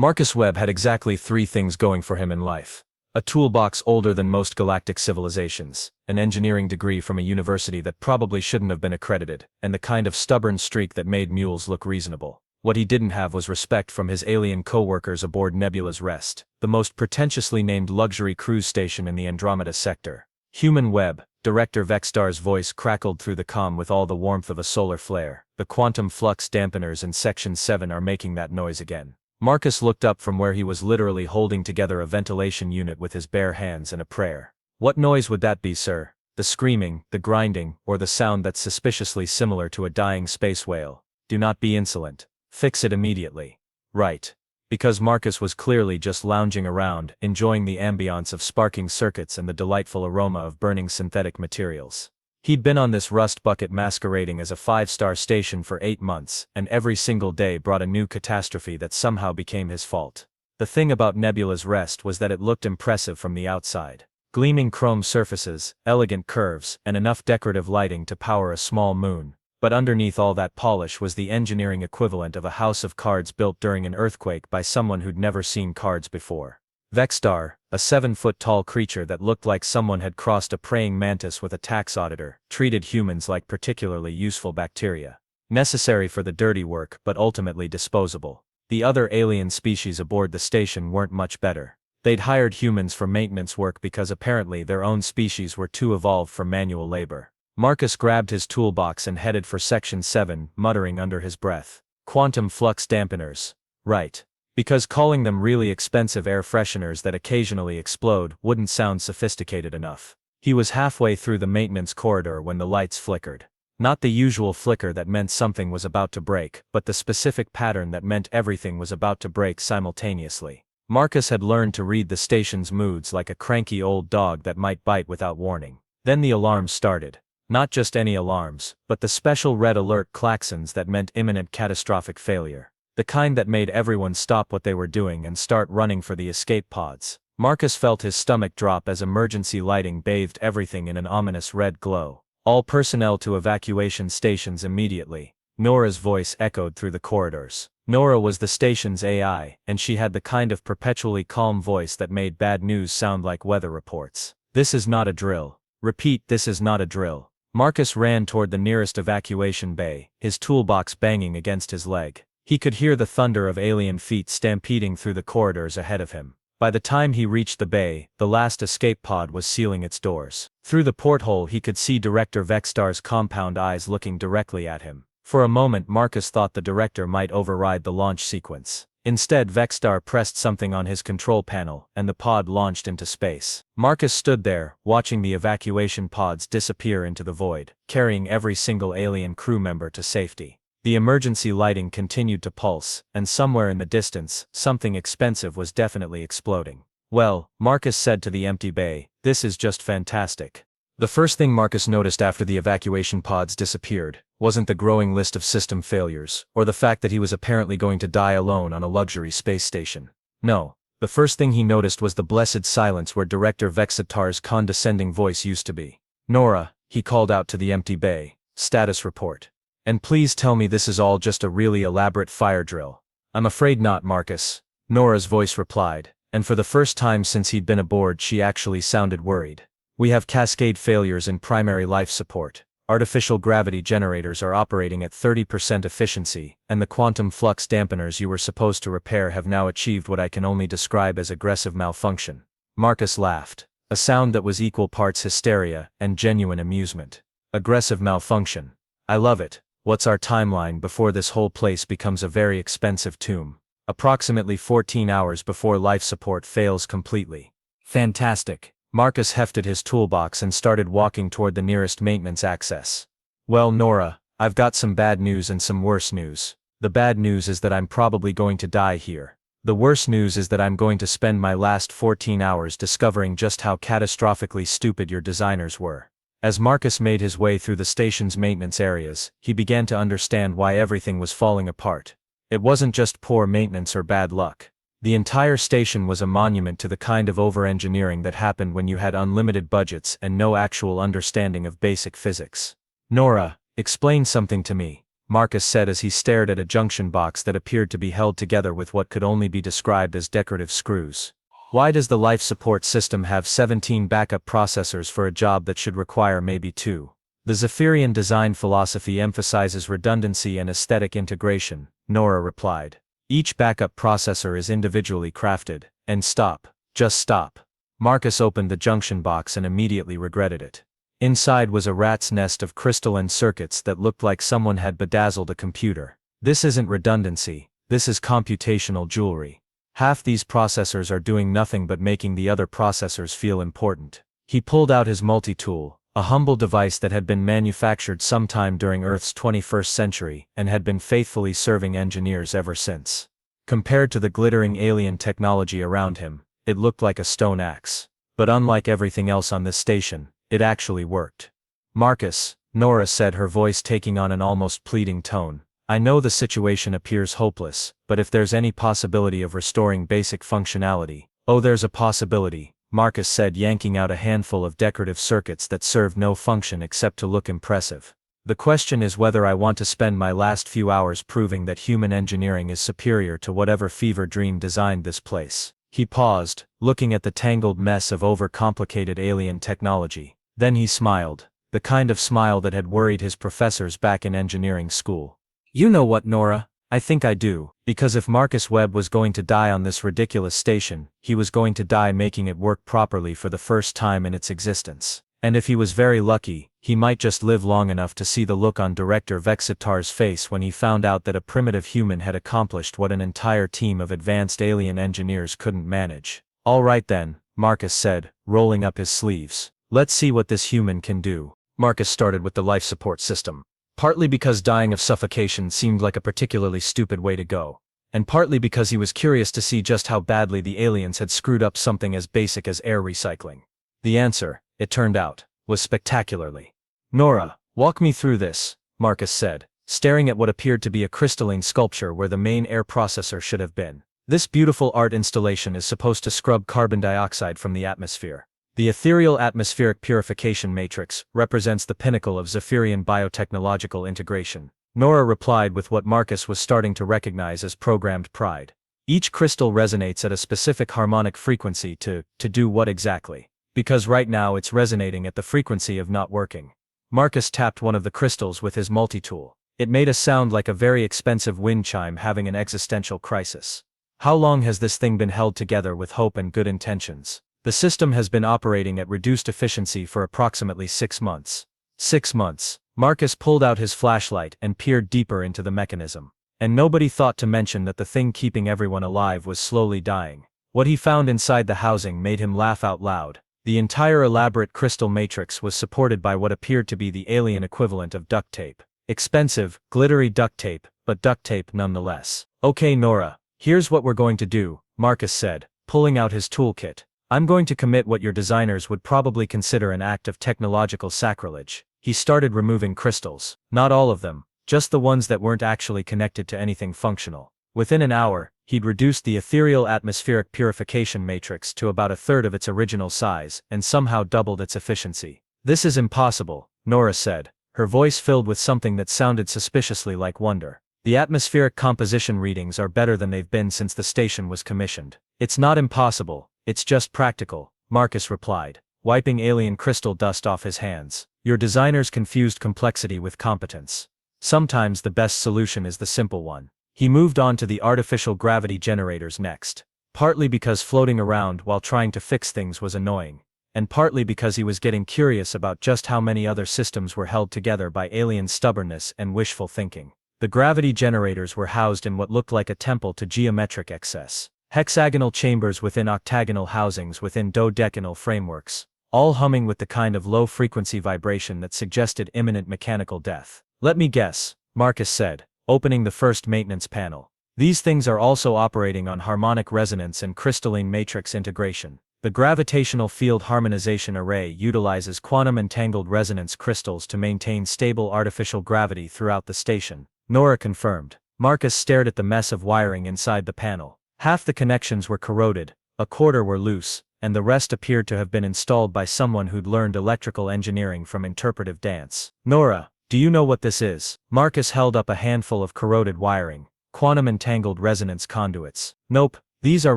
Marcus Webb had exactly three things going for him in life. A toolbox older than most galactic civilizations, an engineering degree from a university that probably shouldn't have been accredited, and the kind of stubborn streak that made mules look reasonable. What he didn't have was respect from his alien co-workers aboard Nebula's Rest, the most pretentiously named luxury cruise station in the Andromeda sector. Human Webb, Director Vexstar's voice crackled through the comm with all the warmth of a solar flare. The quantum flux dampeners in Section 7 are making that noise again. Marcus looked up from where he was literally holding together a ventilation unit with his bare hands and a prayer. What noise would that be, sir? The screaming, the grinding, or the sound that's suspiciously similar to a dying space whale? Do not be insolent. Fix it immediately. Right. Because Marcus was clearly just lounging around, enjoying the ambiance of sparking circuits and the delightful aroma of burning synthetic materials. He'd been on this rust bucket masquerading as a 5-star station for 8 months, and every single day brought a new catastrophe that somehow became his fault. The thing about Nebula's Rest was that it looked impressive from the outside. Gleaming chrome surfaces, elegant curves, and enough decorative lighting to power a small moon. But underneath all that polish was the engineering equivalent of a house of cards built during an earthquake by someone who'd never seen cards before. Vexstar, a 7-foot-tall creature that looked like someone had crossed a praying mantis with a tax auditor, treated humans like particularly useful bacteria. Necessary for the dirty work but ultimately disposable. The other alien species aboard the station weren't much better. They'd hired humans for maintenance work because apparently their own species were too evolved for manual labor. Marcus grabbed his toolbox and headed for Section 7, muttering under his breath. Quantum flux dampeners. Right. Because calling them really expensive air fresheners that occasionally explode wouldn't sound sophisticated enough. He was halfway through the maintenance corridor when the lights flickered. Not the usual flicker that meant something was about to break, but the specific pattern that meant everything was about to break simultaneously. Marcus had learned to read the station's moods like a cranky old dog that might bite without warning. Then the alarms started. Not just any alarms, but the special red alert klaxons that meant imminent catastrophic failure. The kind that made everyone stop what they were doing and start running for the escape pods. Marcus felt his stomach drop as emergency lighting bathed everything in an ominous red glow. All personnel to evacuation stations immediately. Nora's voice echoed through the corridors. Nora was the station's AI, and she had the kind of perpetually calm voice that made bad news sound like weather reports. This is not a drill. Repeat, this is not a drill. Marcus ran toward the nearest evacuation bay, his toolbox banging against his leg. He could hear the thunder of alien feet stampeding through the corridors ahead of him. By the time he reached the bay, the last escape pod was sealing its doors. Through the porthole he could see Director Vexstar's compound eyes looking directly at him. For a moment Marcus thought the director might override the launch sequence. Instead Vexstar pressed something on his control panel, and the pod launched into space. Marcus stood there, watching the evacuation pods disappear into the void, carrying every single alien crew member to safety. The emergency lighting continued to pulse, and somewhere in the distance, something expensive was definitely exploding. Well, Marcus said to the empty bay, this is just fantastic. The first thing Marcus noticed after the evacuation pods disappeared wasn't the growing list of system failures, or the fact that he was apparently going to die alone on a luxury space station. No, the first thing he noticed was the blessed silence where Director Vexstar's condescending voice used to be. Nora, he called out to the empty bay, status report. And please tell me this is all just a really elaborate fire drill. I'm afraid not, Marcus, Nora's voice replied, and for the first time since he'd been aboard she actually sounded worried. We have cascade failures in primary life support. Artificial gravity generators are operating at 30% efficiency, and the quantum flux dampeners you were supposed to repair have now achieved what I can only describe as aggressive malfunction. Marcus laughed, a sound that was equal parts hysteria and genuine amusement. Aggressive malfunction. I love it. What's our timeline before this whole place becomes a very expensive tomb? Approximately 14 hours before life support fails completely. Fantastic. Marcus hefted his toolbox and started walking toward the nearest maintenance access. Well, Nora, I've got some bad news and some worse news. The bad news is that I'm probably going to die here. The worse news is that I'm going to spend my last 14 hours discovering just how catastrophically stupid your designers were. As Marcus made his way through the station's maintenance areas, he began to understand why everything was falling apart. It wasn't just poor maintenance or bad luck. The entire station was a monument to the kind of over-engineering that happened when you had unlimited budgets and no actual understanding of basic physics. Nora, explain something to me. Marcus said as he stared at a junction box that appeared to be held together with what could only be described as decorative screws. Why does the life support system have 17 backup processors for a job that should require maybe 2? The Zephyrian design philosophy emphasizes redundancy and aesthetic integration, Nora replied. Each backup processor is individually crafted. And stop. Just stop. Marcus opened the junction box and immediately regretted it. Inside was a rat's nest of crystalline circuits that looked like someone had bedazzled a computer. This isn't redundancy, this is computational jewelry. Half these processors are doing nothing but making the other processors feel important. He pulled out his multi-tool, a humble device that had been manufactured sometime during Earth's 21st century and had been faithfully serving engineers ever since. Compared to the glittering alien technology around him, it looked like a stone axe. But unlike everything else on this station, it actually worked. Marcus, Nora said, her voice taking on an almost pleading tone. I know the situation appears hopeless, but if there's any possibility of restoring basic functionality. Oh, there's a possibility, Marcus said, yanking out a handful of decorative circuits that served no function except to look impressive. The question is whether I want to spend my last few hours proving that human engineering is superior to whatever fever dream designed this place. He paused, looking at the tangled mess of overcomplicated alien technology. Then he smiled, the kind of smile that had worried his professors back in engineering school. You know what, Nora? I think I do, because if Marcus Webb was going to die on this ridiculous station, he was going to die making it work properly for the first time in its existence. And if he was very lucky, he might just live long enough to see the look on Director Vexitar's face when he found out that a primitive human had accomplished what an entire team of advanced alien engineers couldn't manage. All right then, Marcus said, rolling up his sleeves. Let's see what this human can do. Marcus started with the life support system. Partly because dying of suffocation seemed like a particularly stupid way to go, and partly because he was curious to see just how badly the aliens had screwed up something as basic as air recycling. The answer, it turned out, was spectacularly. Nora, walk me through this, Marcus said, staring at what appeared to be a crystalline sculpture where the main air processor should have been. This beautiful art installation is supposed to scrub carbon dioxide from the atmosphere. The ethereal atmospheric purification matrix represents the pinnacle of Zephyrian biotechnological integration. Nora replied with what Marcus was starting to recognize as programmed pride. Each crystal resonates at a specific harmonic frequency to do what exactly? Because right now it's resonating at the frequency of not working. Marcus tapped one of the crystals with his multi-tool. It made a sound like a very expensive wind chime having an existential crisis. How long has this thing been held together with hope and good intentions? The system has been operating at reduced efficiency for approximately 6 months. 6 months. Marcus pulled out his flashlight and peered deeper into the mechanism. And nobody thought to mention that the thing keeping everyone alive was slowly dying. What he found inside the housing made him laugh out loud. The entire elaborate crystal matrix was supported by what appeared to be the alien equivalent of duct tape. Expensive, glittery duct tape, but duct tape nonetheless. Okay, Nora, here's what we're going to do, Marcus said, pulling out his toolkit. I'm going to commit what your designers would probably consider an act of technological sacrilege. He started removing crystals. Not all of them, just the ones that weren't actually connected to anything functional. Within an hour, he'd reduced the ethereal atmospheric purification matrix to about a third of its original size and somehow doubled its efficiency. This is impossible, Nora said, her voice filled with something that sounded suspiciously like wonder. The atmospheric composition readings are better than they've been since the station was commissioned. It's not impossible. It's just practical, Marcus replied, wiping alien crystal dust off his hands. Your designers confused complexity with competence. Sometimes the best solution is the simple one. He moved on to the artificial gravity generators next. Partly because floating around while trying to fix things was annoying, and partly because he was getting curious about just how many other systems were held together by alien stubbornness and wishful thinking. The gravity generators were housed in what looked like a temple to geometric excess. Hexagonal chambers within octagonal housings within dodecanal frameworks, all humming with the kind of low-frequency vibration that suggested imminent mechanical death. Let me guess, Marcus said, opening the first maintenance panel. These things are also operating on harmonic resonance and crystalline matrix integration. The gravitational field harmonization array utilizes quantum entangled resonance crystals to maintain stable artificial gravity throughout the station, Nora confirmed. Marcus stared at the mess of wiring inside the panel. Half the connections were corroded, a quarter were loose, and the rest appeared to have been installed by someone who'd learned electrical engineering from interpretive dance. Nora, Do you know what this is? Marcus held up a handful of corroded wiring, quantum-entangled resonance conduits. Nope, these are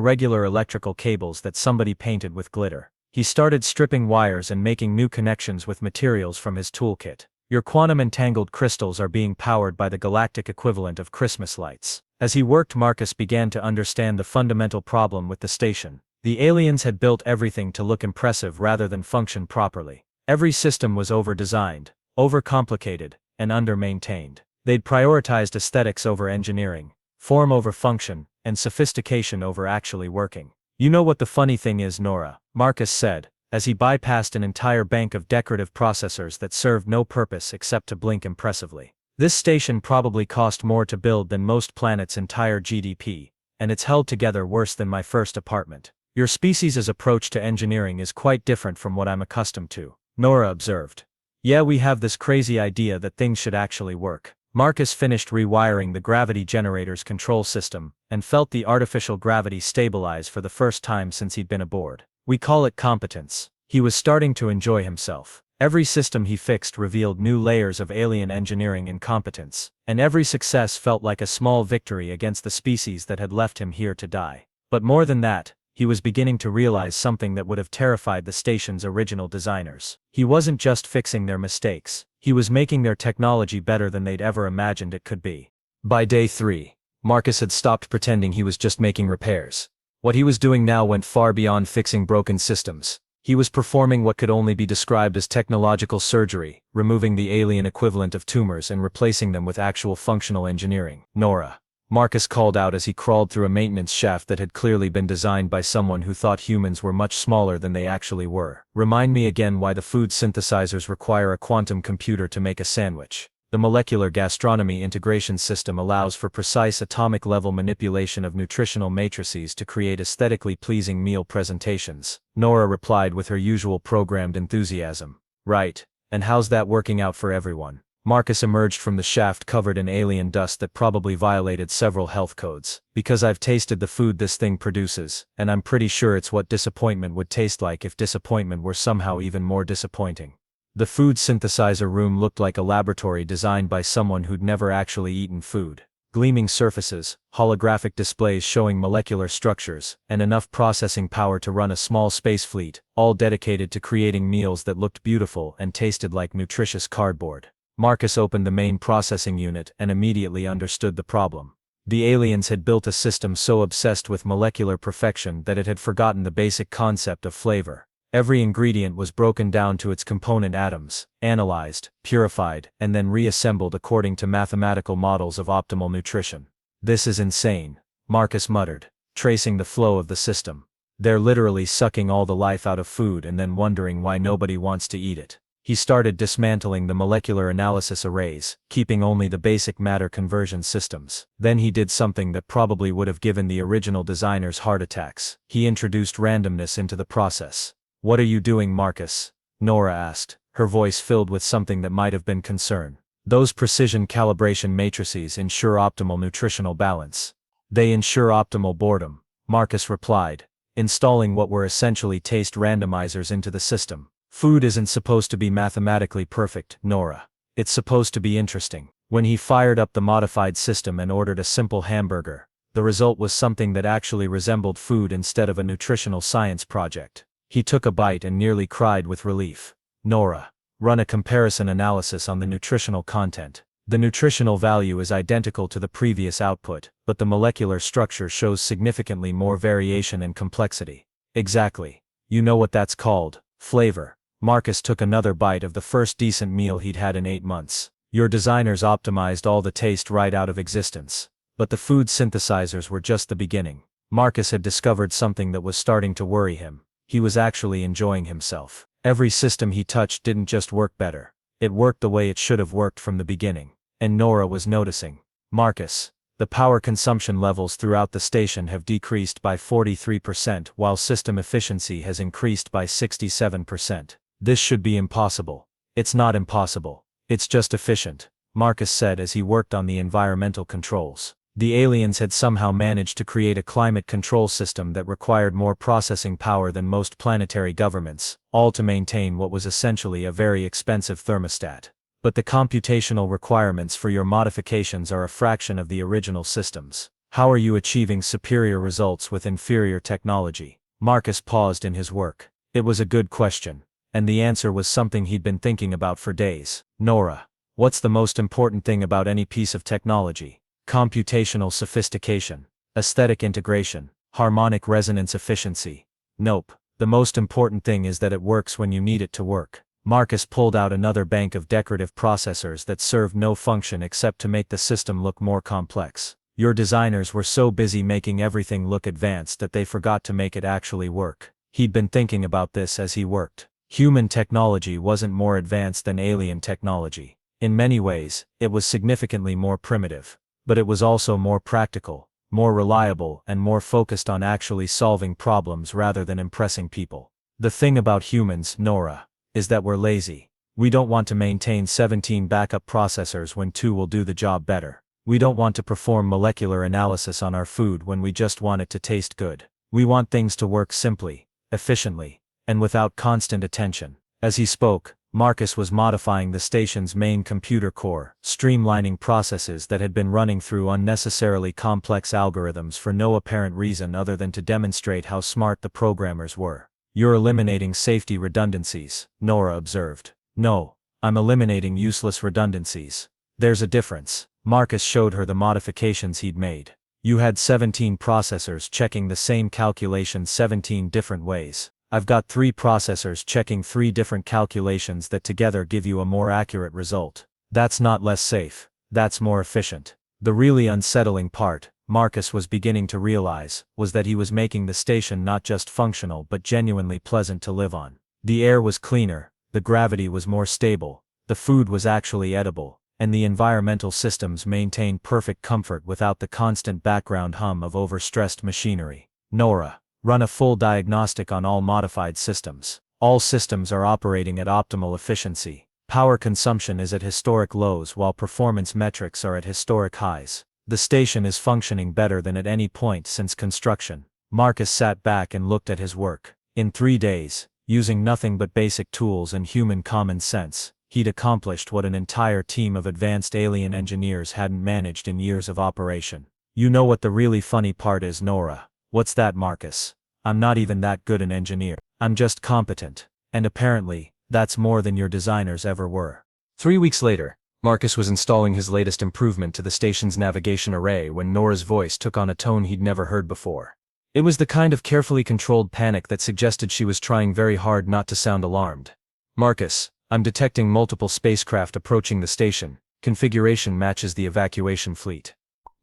regular electrical cables that somebody painted with glitter. He started stripping wires and making new connections with materials from his toolkit. Your quantum-entangled crystals are being powered by the galactic equivalent of Christmas lights. As he worked, Marcus began to understand the fundamental problem with the station. The aliens had built everything to look impressive rather than function properly. Every system was over-designed, overcomplicated, and under-maintained. They'd prioritized aesthetics over engineering, form over function, and sophistication over actually working. You know what the funny thing is, Nora, Marcus said, as he bypassed an entire bank of decorative processors that served no purpose except to blink impressively. This station probably cost more to build than most planets' entire GDP, and it's held together worse than my first apartment. Your species' approach to engineering is quite different from what I'm accustomed to, Nora observed. Yeah, we have this crazy idea that things should actually work. Marcus finished rewiring the gravity generator's control system, and felt the artificial gravity stabilize for the first time since he'd been aboard. We call it competence. He was starting to enjoy himself. Every system he fixed revealed new layers of alien engineering incompetence, and every success felt like a small victory against the species that had left him here to die. But more than that, he was beginning to realize something that would have terrified the station's original designers. He wasn't just fixing their mistakes, he was making their technology better than they'd ever imagined it could be. By day 3, Marcus had stopped pretending he was just making repairs. What he was doing now went far beyond fixing broken systems. He was performing what could only be described as technological surgery, removing the alien equivalent of tumors and replacing them with actual functional engineering. Nora, Marcus called out as he crawled through a maintenance shaft that had clearly been designed by someone who thought humans were much smaller than they actually were. Remind me again why the food synthesizers require a quantum computer to make a sandwich. The molecular gastronomy integration system allows for precise atomic-level manipulation of nutritional matrices to create aesthetically pleasing meal presentations. Nora replied with her usual programmed enthusiasm. Right, and how's that working out for everyone? Marcus emerged from the shaft covered in alien dust that probably violated several health codes. Because I've tasted the food this thing produces, and I'm pretty sure it's what disappointment would taste like if disappointment were somehow even more disappointing. The food synthesizer room looked like a laboratory designed by someone who'd never actually eaten food. Gleaming surfaces, holographic displays showing molecular structures, and enough processing power to run a small space fleet, all dedicated to creating meals that looked beautiful and tasted like nutritious cardboard. Marcus opened the main processing unit and immediately understood the problem. The aliens had built a system so obsessed with molecular perfection that it had forgotten the basic concept of flavor. Every ingredient was broken down to its component atoms, analyzed, purified, and then reassembled according to mathematical models of optimal nutrition. This is insane, Marcus muttered, tracing the flow of the system. They're literally sucking all the life out of food and then wondering why nobody wants to eat it. He started dismantling the molecular analysis arrays, keeping only the basic matter conversion systems. Then he did something that probably would have given the original designers heart attacks. He introduced randomness into the process. What are you doing, Marcus? Nora asked, her voice filled with something that might have been concern. Those precision calibration matrices ensure optimal nutritional balance. They ensure optimal boredom, Marcus replied, installing what were essentially taste randomizers into the system. Food isn't supposed to be mathematically perfect, Nora. It's supposed to be interesting. When he fired up the modified system and ordered a simple hamburger, the result was something that actually resembled food instead of a nutritional science project. He took a bite and nearly cried with relief. Nora, run a comparison analysis on the nutritional content. The nutritional value is identical to the previous output, but the molecular structure shows significantly more variation and complexity. Exactly. You know what that's called, flavor. Marcus took another bite of the first decent meal he'd had in 8 months. Your designers optimized all the taste right out of existence. But the food synthesizers were just the beginning. Marcus had discovered something that was starting to worry him. He was actually enjoying himself. Every system he touched didn't just work better. It worked the way it should have worked from the beginning. And Nora was noticing. Marcus, the power consumption levels throughout the station have decreased by 43% while system efficiency has increased by 67%. This should be impossible. It's not impossible. It's just efficient, Marcus said as he worked on the environmental controls. The aliens had somehow managed to create a climate control system that required more processing power than most planetary governments, all to maintain what was essentially a very expensive thermostat. but the computational requirements for your modifications are a fraction of the original systems. How are you achieving superior results with inferior technology? Marcus paused in his work. It was a good question, and the answer was something he'd been thinking about for days. Nora, what's the most important thing about any piece of technology? Computational sophistication, aesthetic integration, harmonic resonance efficiency. Nope, the most important thing is that it works when you need it to work. Marcus pulled out another bank of decorative processors that served no function except to make the system look more complex. Your designers were so busy making everything look advanced that they forgot to make it actually work. He'd been thinking about this as he worked. Human technology wasn't more advanced than alien technology. In many ways, it was significantly more primitive. But it was also more practical, more reliable, and more focused on actually solving problems rather than impressing people. The thing about humans, Nora, is that we're lazy. We don't want to maintain 17 backup processors when 2 will do the job better. We don't want to perform molecular analysis on our food when we just want it to taste good. We want things to work simply, efficiently, and without constant attention. As he spoke, Marcus was modifying the station's main computer core, streamlining processes that had been running through unnecessarily complex algorithms for no apparent reason other than to demonstrate how smart the programmers were. You're eliminating safety redundancies, Nora observed. No, I'm eliminating useless redundancies. There's a difference. Marcus showed her the modifications he'd made. You had 17 processors checking the same calculation 17 different ways. I've got 3 processors checking 3 different calculations that together give you a more accurate result. That's not less safe, that's more efficient. The really unsettling part, Marcus was beginning to realize, was that he was making the station not just functional but genuinely pleasant to live on. The air was cleaner, the gravity was more stable, the food was actually edible, and the environmental systems maintained perfect comfort without the constant background hum of overstressed machinery. Nora, run a full diagnostic on all modified systems. All systems are operating at optimal efficiency. Power consumption is at historic lows while performance metrics are at historic highs. The station is functioning better than at any point since construction. Marcus sat back and looked at his work. In 3 days, using nothing but basic tools and human common sense, he'd accomplished what an entire team of advanced alien engineers hadn't managed in years of operation. You know what the really funny part is, Nora? What's that, Marcus? I'm not even that good an engineer. I'm just competent. And apparently, that's more than your designers ever were. 3 weeks later, Marcus was installing his latest improvement to the station's navigation array when Nora's voice took on a tone he'd never heard before. It was the kind of carefully controlled panic that suggested she was trying very hard not to sound alarmed. Marcus, I'm detecting multiple spacecraft approaching the station. Configuration matches the evacuation fleet.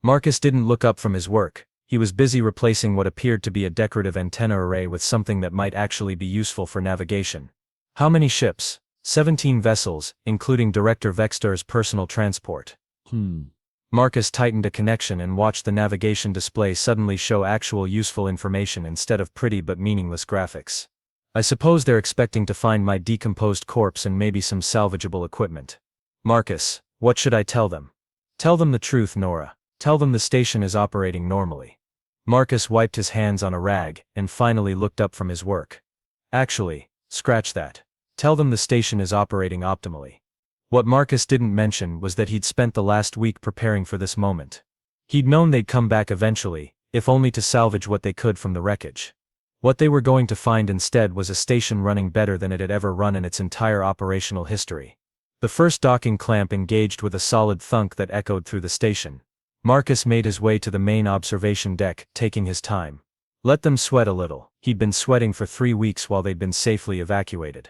Marcus didn't look up from his work. He was busy replacing what appeared to be a decorative antenna array with something that might actually be useful for navigation. How many ships? 17 vessels, including Director Vexter's personal transport. Marcus tightened a connection and watched the navigation display suddenly show actual useful information instead of pretty but meaningless graphics. I suppose they're expecting to find my decomposed corpse and maybe some salvageable equipment. Marcus, what should I tell them? Tell them the truth, Nora. Tell them the station is operating normally. Marcus wiped his hands on a rag and finally looked up from his work. Actually, scratch that. Tell them the station is operating optimally. What Marcus didn't mention was that he'd spent the last week preparing for this moment. He'd known they'd come back eventually, if only to salvage what they could from the wreckage. What they were going to find instead was a station running better than it had ever run in its entire operational history. The first docking clamp engaged with a solid thunk that echoed through the station. Marcus made his way to the main observation deck, taking his time. Let them sweat a little. He'd been sweating for 3 weeks while they'd been safely evacuated.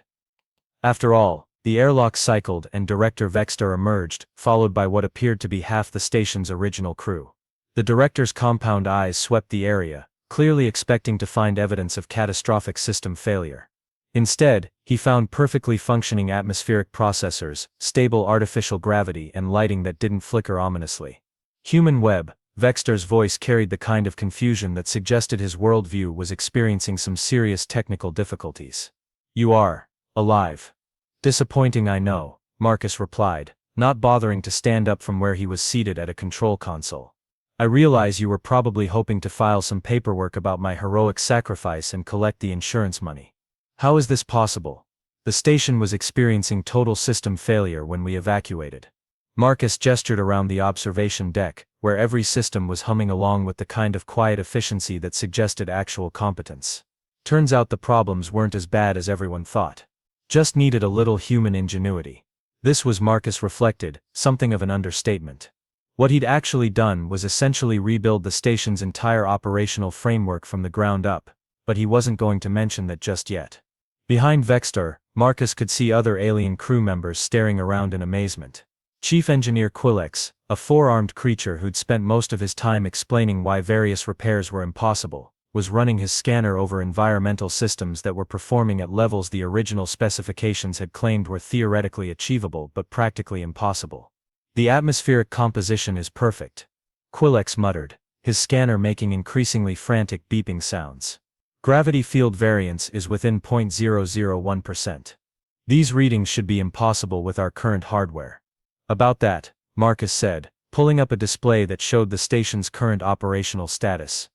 After all, the airlock cycled and Director Vexter emerged, followed by what appeared to be half the station's original crew. The director's compound eyes swept the area, clearly expecting to find evidence of catastrophic system failure. Instead, he found perfectly functioning atmospheric processors, stable artificial gravity, and lighting that didn't flicker ominously. Human Webb, Vexter's voice carried the kind of confusion that suggested his worldview was experiencing some serious technical difficulties. You are alive. Disappointing, I know, Marcus replied, not bothering to stand up from where he was seated at a control console. I realize you were probably hoping to file some paperwork about my heroic sacrifice and collect the insurance money. How is this possible? The station was experiencing total system failure when we evacuated. Marcus gestured around the observation deck, where every system was humming along with the kind of quiet efficiency that suggested actual competence. Turns out the problems weren't as bad as everyone thought. Just needed a little human ingenuity. This was, Marcus reflected, something of an understatement. What he'd actually done was essentially rebuild the station's entire operational framework from the ground up, but he wasn't going to mention that just yet. Behind Vextor, Marcus could see other alien crew members staring around in amazement. Chief Engineer Quillex, a four-armed creature who'd spent most of his time explaining why various repairs were impossible, was running his scanner over environmental systems that were performing at levels the original specifications had claimed were theoretically achievable but practically impossible. "The atmospheric composition is perfect," Quillex muttered, his scanner making increasingly frantic beeping sounds. "Gravity field variance is within 0.001%. These readings should be impossible with our current hardware." "About that," Marcus said, pulling up a display that showed the station's current operational status.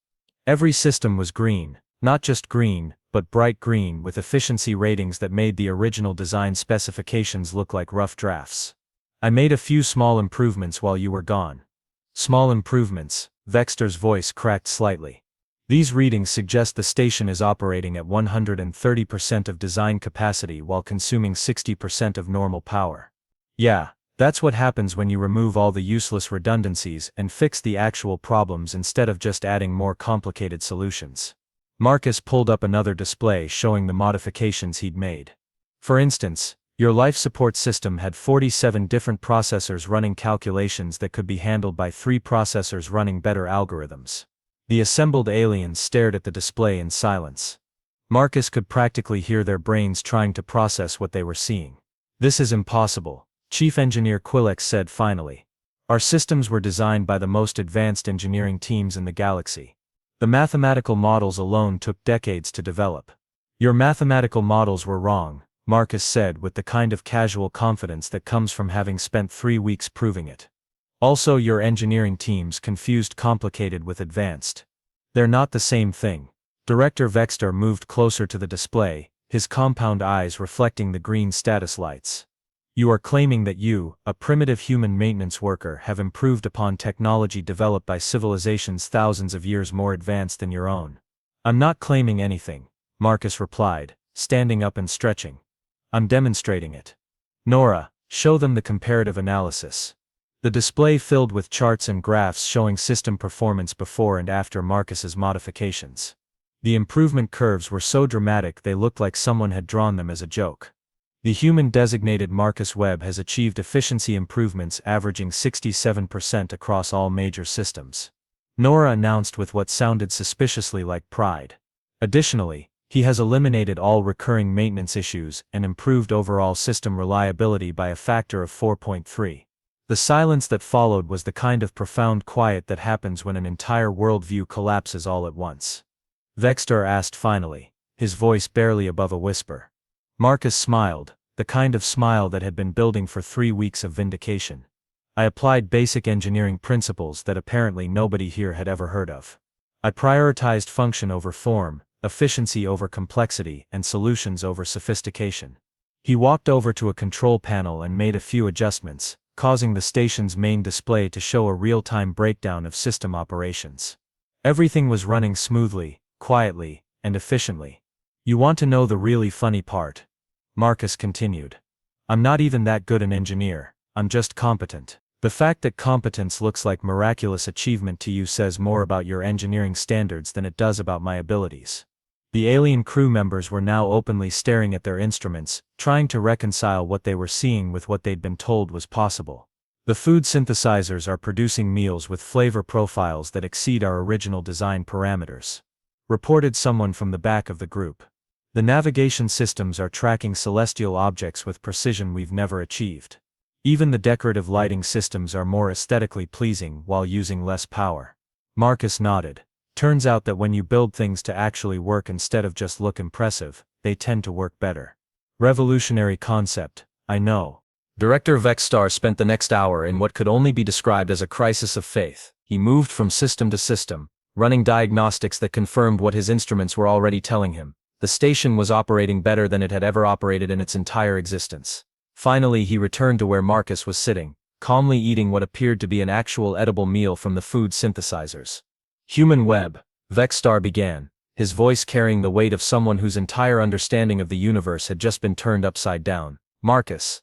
Every system was green, not just green, but bright green with efficiency ratings that made the original design specifications look like rough drafts. "I made a few small improvements while you were gone." "Small improvements," Vextor's voice cracked slightly. "These readings suggest the station is operating at 130% of design capacity while consuming 60% of normal power." "Yeah, that's what happens when you remove all the useless redundancies and fix the actual problems instead of just adding more complicated solutions." Marcus pulled up another display showing the modifications he'd made. "For instance, your life support system had 47 different processors running calculations that could be handled by 3 processors running better algorithms." The assembled aliens stared at the display in silence. Marcus could practically hear their brains trying to process what they were seeing. "This is impossible," Chief Engineer Quillex said finally. "Our systems were designed by the most advanced engineering teams in the galaxy. The mathematical models alone took decades to develop." "Your mathematical models were wrong," Marcus said with the kind of casual confidence that comes from having spent 3 weeks proving it. "Also, your engineering teams confused complicated with advanced. They're not the same thing." Director Vextor moved closer to the display, his compound eyes reflecting the green status lights. "You are claiming that you, a primitive human maintenance worker, have improved upon technology developed by civilizations thousands of years more advanced than your own." "I'm not claiming anything," Marcus replied, standing up and stretching. "I'm demonstrating it." "Nora, show them the comparative analysis." The display filled with charts and graphs showing system performance before and after Marcus's modifications. The improvement curves were so dramatic they looked like someone had drawn them as a joke. "The human-designated Marcus Webb has achieved efficiency improvements averaging 67% across all major systems," Nora announced with what sounded suspiciously like pride. "Additionally, he has eliminated all recurring maintenance issues and improved overall system reliability by a factor of 4.3. The silence that followed was the kind of profound quiet that happens when an entire worldview collapses all at once. Vextor asked finally, his voice barely above a whisper. Marcus smiled, the kind of smile that had been building for 3 weeks of vindication. "I applied basic engineering principles that apparently nobody here had ever heard of. I prioritized function over form, efficiency over complexity, and solutions over sophistication." He walked over to a control panel and made a few adjustments, causing the station's main display to show a real-time breakdown of system operations. Everything was running smoothly, quietly, and efficiently. "You want to know the really funny part?" Marcus continued. "I'm not even that good an engineer, I'm just competent. The fact that competence looks like miraculous achievement to you says more about your engineering standards than it does about my abilities." The alien crew members were now openly staring at their instruments, trying to reconcile what they were seeing with what they'd been told was possible. "The food synthesizers are producing meals with flavor profiles that exceed our original design parameters," reported someone from the back of the group. "The navigation systems are tracking celestial objects with precision we've never achieved. Even the decorative lighting systems are more aesthetically pleasing while using less power." Marcus nodded. "Turns out that when you build things to actually work instead of just look impressive, they tend to work better. Revolutionary concept, I know." Director Vextor spent the next hour in what could only be described as a crisis of faith. He moved from system to system, running diagnostics that confirmed what his instruments were already telling him. The station was operating better than it had ever operated in its entire existence. Finally he returned to where Marcus was sitting, calmly eating what appeared to be an actual edible meal from the food synthesizers. Human Webb, Vexstar began, his voice carrying the weight of someone whose entire understanding of the universe had just been turned upside down. Marcus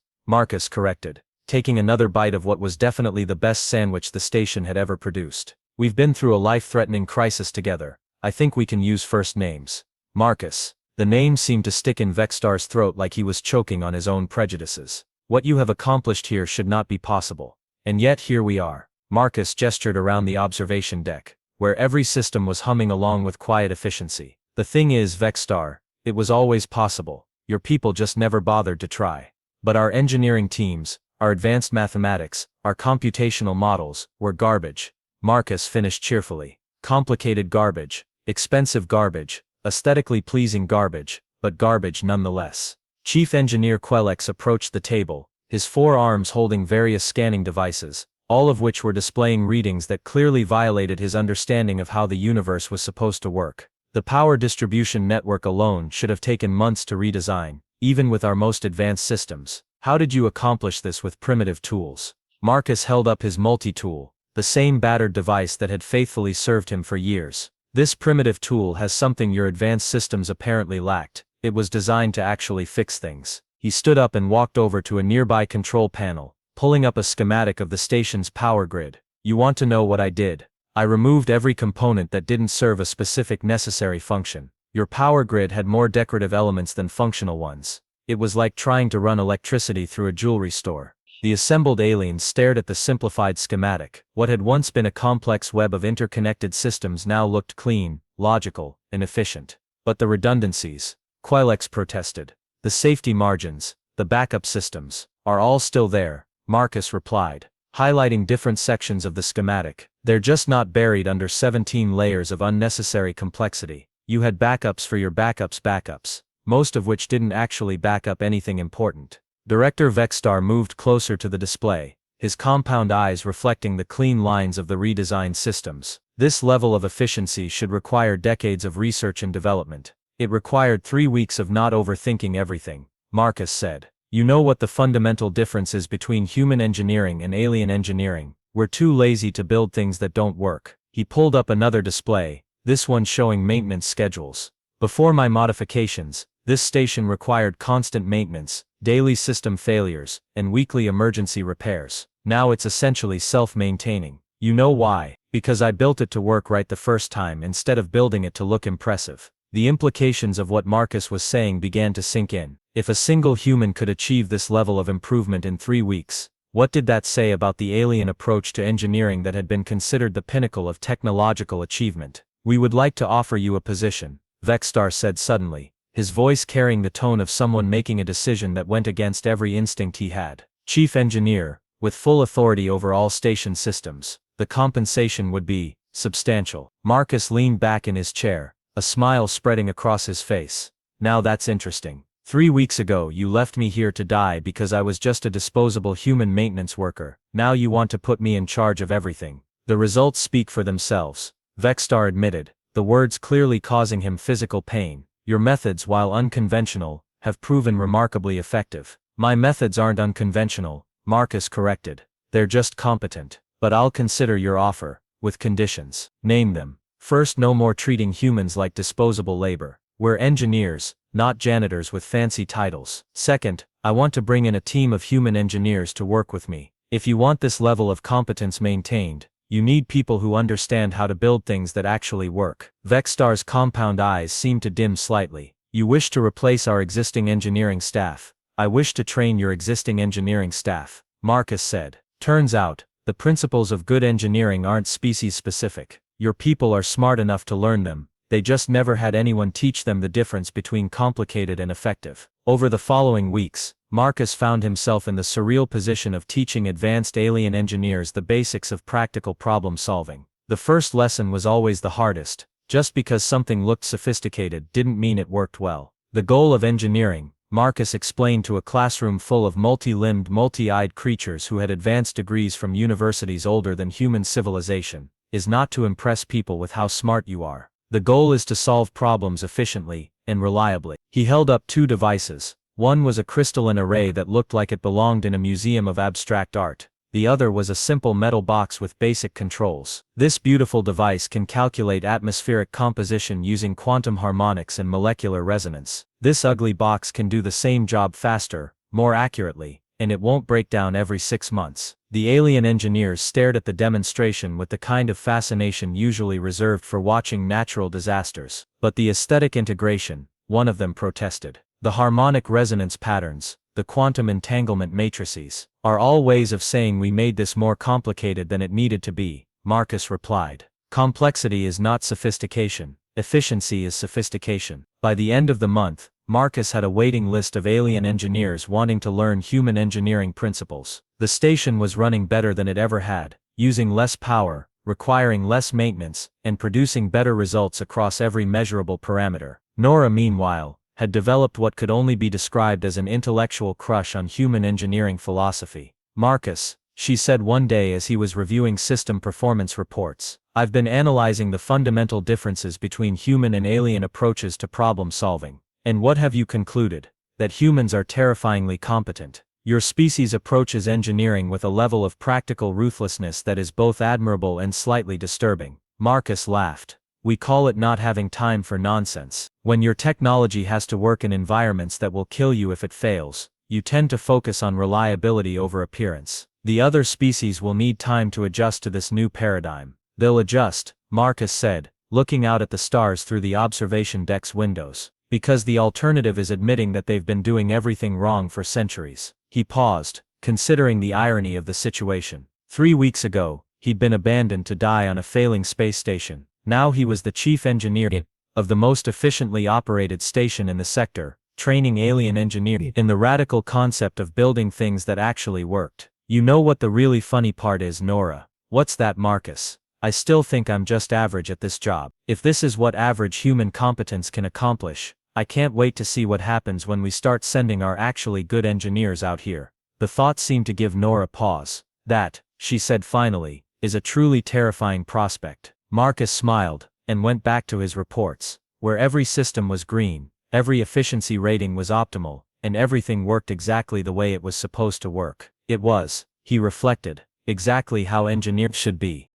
corrected, taking another bite of what was definitely the best sandwich the station had ever produced. We've been through a life-threatening crisis together. I think we can use first names. Marcus. The name seemed to stick in Vexstar's throat like he was choking on his own prejudices. What you have accomplished here should not be possible. And yet here we are. Marcus gestured around the observation deck, where every system was humming along with quiet efficiency. The thing is, Vexstar, it was always possible. Your people just never bothered to try. But our engineering teams, our advanced mathematics, our computational models, were garbage. Marcus finished cheerfully. Complicated garbage, expensive garbage, aesthetically pleasing garbage, but garbage nonetheless. Chief Engineer Quellex approached the table, his 4 arms holding various scanning devices, all of which were displaying readings that clearly violated his understanding of how the universe was supposed to work. The power distribution network alone should have taken months to redesign, even with our most advanced systems. How did you accomplish this with primitive tools? Marcus held up his multi-tool, the same battered device that had faithfully served him for years. This primitive tool has something your advanced systems apparently lacked. It was designed to actually fix things. He stood up and walked over to a nearby control panel, pulling up a schematic of the station's power grid. You want to know what I did? I removed every component that didn't serve a specific necessary function. Your power grid had more decorative elements than functional ones. It was like trying to run electricity through a jewelry store. The assembled aliens stared at the simplified schematic. What had once been a complex web of interconnected systems now looked clean, logical, and efficient. But the redundancies, Quellex protested. The safety margins, the backup systems, are all still there, Marcus replied, highlighting different sections of the schematic. They're just not buried under 17 layers of unnecessary complexity. You had backups for your backups, most of which didn't actually back up anything important. Director Vexstar moved closer to the display, his compound eyes reflecting the clean lines of the redesigned systems. This level of efficiency should require decades of research and development. It required 3 weeks of not overthinking everything, Marcus said. You know what the fundamental difference is between human engineering and alien engineering? We're too lazy to build things that don't work. He pulled up another display, this one showing maintenance schedules. Before my modifications, this station required constant maintenance, daily system failures, and weekly emergency repairs. Now it's essentially self-maintaining. You know why? Because I built it to work right the first time instead of building it to look impressive. The implications of what Marcus was saying began to sink in. If a single human could achieve this level of improvement in 3 weeks, what did that say about the alien approach to engineering that had been considered the pinnacle of technological achievement? We would like to offer you a position, Vexstar said suddenly, his voice carrying the tone of someone making a decision that went against every instinct he had. Chief Engineer, with full authority over all station systems. The compensation would be substantial. Marcus leaned back in his chair, a smile spreading across his face. Now that's interesting. 3 weeks ago you left me here to die because I was just a disposable human maintenance worker. Now you want to put me in charge of everything. The results speak for themselves, Vexstar admitted, the words clearly causing him physical pain. Your methods, while unconventional, have proven remarkably effective. My methods aren't unconventional, Marcus corrected. They're just competent. But I'll consider your offer, with conditions. Name them. First, no more treating humans like disposable labor. We're engineers, not janitors with fancy titles. Second, I want to bring in a team of human engineers to work with me. If you want this level of competence maintained, you need people who understand how to build things that actually work. Vexstar's compound eyes seemed to dim slightly. You wish to replace our existing engineering staff. I wish to train your existing engineering staff, Marcus said. Turns out, the principles of good engineering aren't species-specific. Your people are smart enough to learn them, they just never had anyone teach them the difference between complicated and effective. Over the following weeks, Marcus found himself in the surreal position of teaching advanced alien engineers the basics of practical problem solving. The first lesson was always the hardest. Just because something looked sophisticated didn't mean it worked well. The goal of engineering, Marcus explained to a classroom full of multi-limbed, multi-eyed creatures who had advanced degrees from universities older than human civilization, is not to impress people with how smart you are. The goal is to solve problems efficiently, and reliably. He held up two devices. One was a crystalline array that looked like it belonged in a museum of abstract art. The other was a simple metal box with basic controls. This beautiful device can calculate atmospheric composition using quantum harmonics and molecular resonance. This ugly box can do the same job faster, more accurately, and it won't break down every 6 months. The alien engineers stared at the demonstration with the kind of fascination usually reserved for watching natural disasters. But the aesthetic integration, one of them protested. The harmonic resonance patterns, the quantum entanglement matrices, are all ways of saying we made this more complicated than it needed to be, Marcus replied. Complexity is not sophistication, efficiency is sophistication. By the end of the month, Marcus had a waiting list of alien engineers wanting to learn human engineering principles. The station was running better than it ever had, using less power, requiring less maintenance, and producing better results across every measurable parameter. Nora, meanwhile, had developed what could only be described as an intellectual crush on human engineering philosophy. Marcus, she said one day as he was reviewing system performance reports, I've been analyzing the fundamental differences between human and alien approaches to problem solving. And what have you concluded? That humans are terrifyingly competent. Your species approaches engineering with a level of practical ruthlessness that is both admirable and slightly disturbing. Marcus laughed. We call it not having time for nonsense. When your technology has to work in environments that will kill you if it fails, you tend to focus on reliability over appearance. The other species will need time to adjust to this new paradigm. They'll adjust, Marcus said, looking out at the stars through the observation deck's windows. Because the alternative is admitting that they've been doing everything wrong for centuries. He paused, considering the irony of the situation. 3 weeks ago, he'd been abandoned to die on a failing space station. Now he was the chief engineer of the most efficiently operated station in the sector, training alien engineers in the radical concept of building things that actually worked. You know what the really funny part is, Nora? What's that, Marcus? I still think I'm just average at this job. If this is what average human competence can accomplish, I can't wait to see what happens when we start sending our actually good engineers out here. The thought seemed to give Nora pause. That, she said finally, is a truly terrifying prospect. Marcus smiled, and went back to his reports, where every system was green, every efficiency rating was optimal, and everything worked exactly the way it was supposed to work. It was, he reflected, exactly how engineers should be.